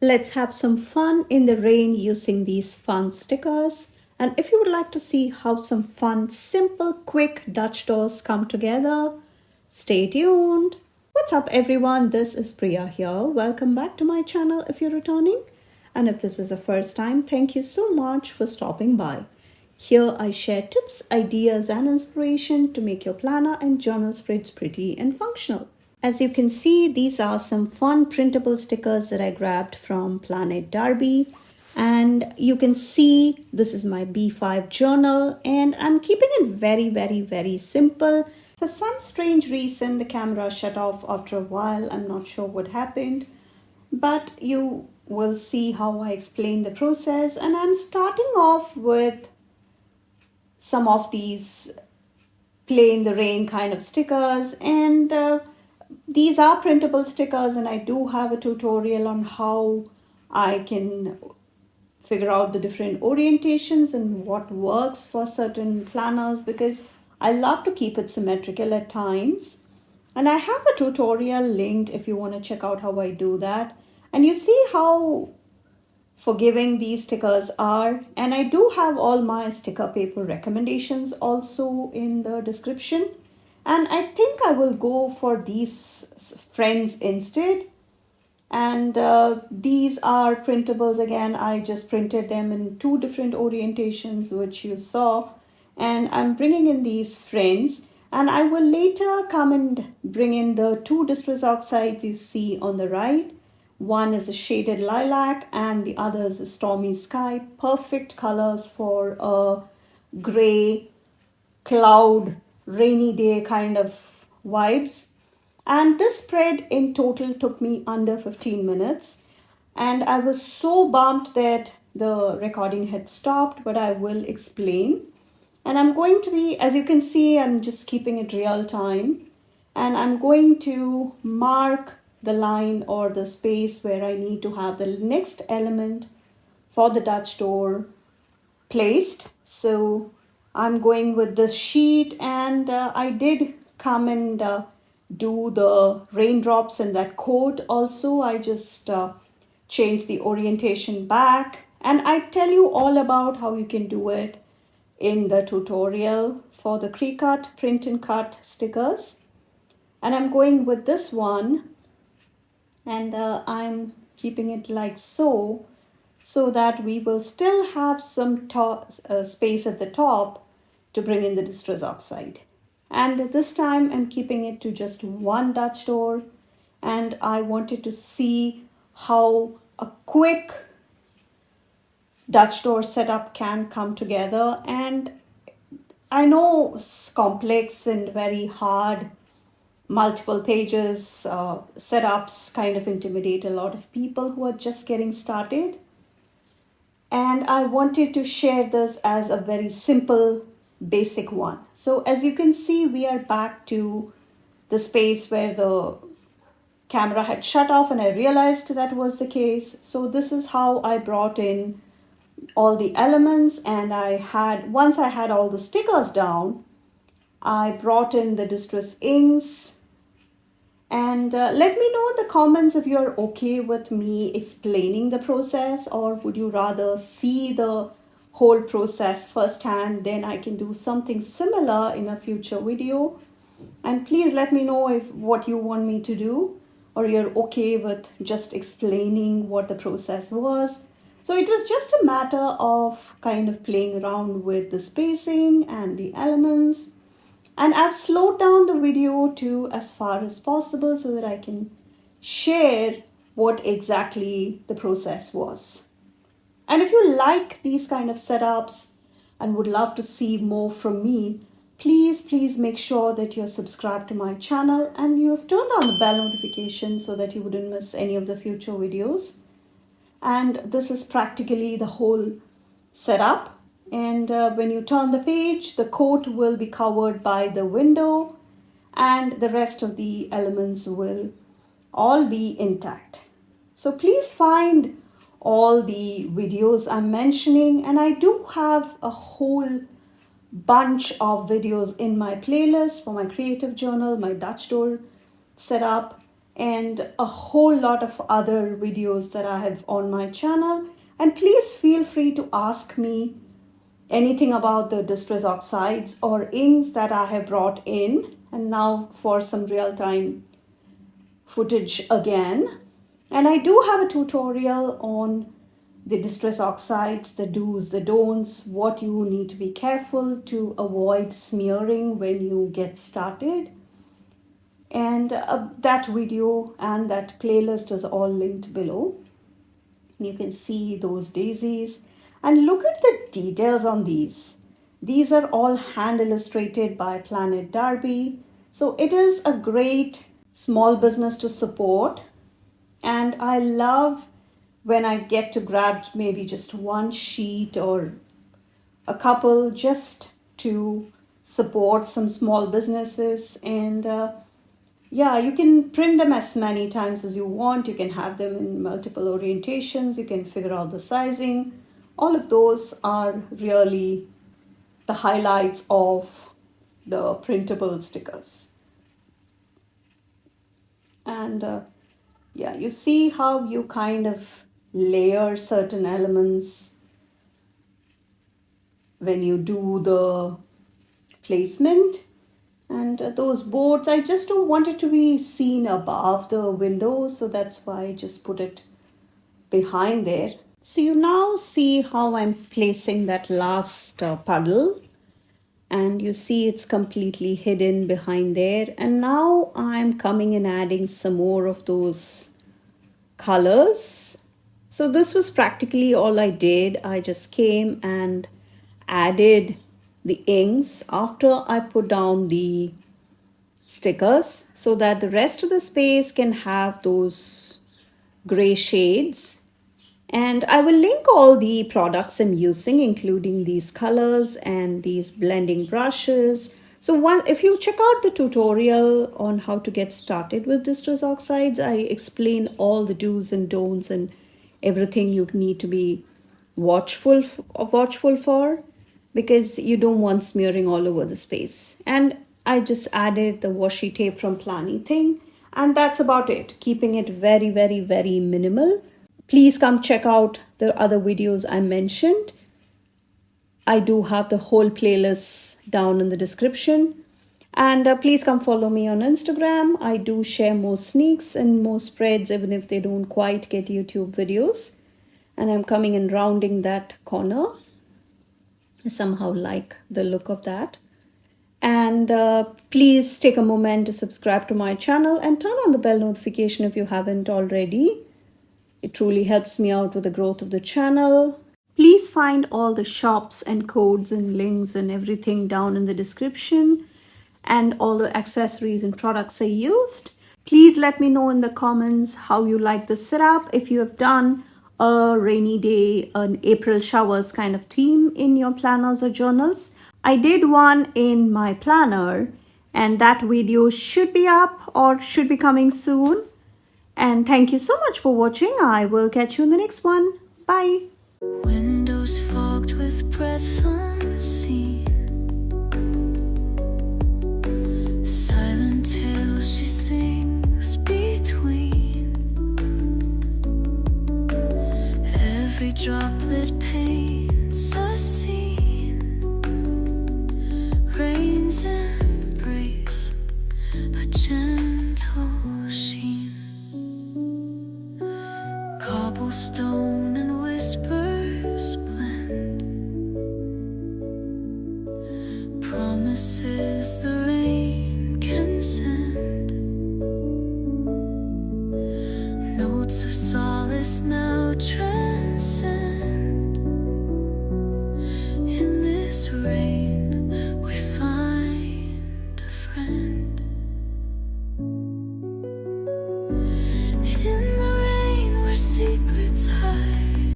Let's have some fun in the rain using these fun stickers. And if you would like to see how some fun, simple, quick Dutch doors come together, stay tuned. What's up everyone, this is Priya here. Welcome back to my channel if you're returning. And if this is the first time, thank you so much for stopping by. Here I share tips, ideas and inspiration to make your planner and journal spreads pretty and functional. As you can see, these are some fun printable stickers that I grabbed from Planet Derby. And you can see this is my B5 journal and I'm keeping it very simple. For some strange reason, the camera shut off after a while. I'm not sure what happened, but you will see how I explain the process. And I'm starting off with some of these play in the rain kind of stickers, and these are printable stickers, and I do have a tutorial on how I can figure out the different orientations and what works for certain planners, because I love to keep it symmetrical at times. And I have a tutorial linked if you want to check out how I do that. And you see how forgiving these stickers are, and I do have all my sticker paper recommendations also in the description, and I think I will go for these friends instead. And these are printables. Again, I just printed them in two different orientations which you saw, and I'm bringing in these friends, and I will later come and bring in the two distress oxides you see on the right. One is a shaded lilac and the other is a stormy sky. Perfect colors for a gray, cloud, rainy day kind of vibes. And this spread in total took me under 15 minutes. And I was so bummed that the recording had stopped, but I will explain. And I'm going to be, as you can see, I'm just keeping it real time. And I'm going to mark the line or the space where I need to have the next element for the Dutch door placed. So I'm going with this sheet, and I did come and do the raindrops in that coat also. I just changed the orientation back, and I tell you all about how you can do it in the tutorial for the Cricut print and cut stickers. And I'm going with this one, and I'm keeping it like so that we will still have some space at the top to bring in the distress oxide. And this time I'm keeping it to just one Dutch door, and I wanted to see how a quick Dutch door setup can come together. And I know it's complex and very hard. Multiple pages, setups kind of intimidate a lot of people who are just getting started. And I wanted to share this as a very simple, basic one. So as you can see, we are back to the space where the camera had shut off, and I realized that was the case. So this is how I brought in all the elements, and once I had all the stickers down, I brought in the distress inks. And let me know in the comments if you're okay with me explaining the process, or would you rather see the whole process firsthand, then I can do something similar in a future video. And please let me know if what you want me to do, or you're okay with just explaining what the process was. So it was just a matter of kind of playing around with the spacing and the elements. And I've slowed down the video to as far as possible so that I can share what exactly the process was. And if you like these kind of setups and would love to see more from me, please make sure that you're subscribed to my channel and you have turned on the bell notification so that you wouldn't miss any of the future videos. And this is practically the whole setup. And when you turn the page, the coat will be covered by the window, and the rest of the elements will all be intact. So please find all the videos I'm mentioning, and I do have a whole bunch of videos in my playlist for my creative journal, my Dutch door setup, and a whole lot of other videos that I have on my channel. And please feel free to ask me anything about the distress oxides or inks that I have brought in. And now for some real-time footage again. And I do have a tutorial on the distress oxides, the do's, the don'ts, what you need to be careful to avoid smearing when you get started. And that video and that playlist is all linked below. You can see those daisies and look at the details on these. These are all hand illustrated by Planet Darby. So it is a great small business to support. And I love when I get to grab maybe just one sheet or a couple just to support some small businesses. And yeah, you can print them as many times as you want. You can have them in multiple orientations. You can figure out the sizing. All of those are really the highlights of the printable stickers. And yeah, you see how you kind of layer certain elements when you do the placement. And those boards, I just don't want it to be seen above the window, so that's why I just put it behind there. So you now see how I'm placing that last puddle, and you see it's completely hidden behind there. And now I'm coming and adding some more of those colors. So this was practically all I did. I just came and added the inks after I put down the stickers so that the rest of the space can have those gray shades. And I will link all the products I'm using, including these colors and these blending brushes. So if you check out the tutorial on how to get started with distress oxides, I explain all the do's and don'ts and everything you need to be watchful for, because you don't want smearing all over the space. And I just added the washi tape from Plani thing, and that's about it, keeping it very, very, very minimal. Please come check out the other videos I mentioned. I do have the whole playlist down in the description. And please come follow me on Instagram. I do share more sneaks and more spreads, even if they don't quite get YouTube videos. And I'm coming and rounding that corner. I somehow like the look of that. And please take a moment to subscribe to my channel and turn on the bell notification if you haven't already. It truly helps me out with the growth of the channel. Please find all the shops and codes and links and everything down in the description, and all the accessories and products I used. Please let me know in the comments how you like the setup. If you have done a rainy day, an April showers kind of theme in your planners or journals. I did one in my planner, and that video should be up or should be coming soon. And thank you so much for watching. I will catch you in the next one. Bye. Windows fogged with breath unseen, silent tales she sings between, every droplet paints a scene, rain's embrace, a gentle sheen, cobblestone and whispers blend, promises the rain can send, notes of solace now transcend.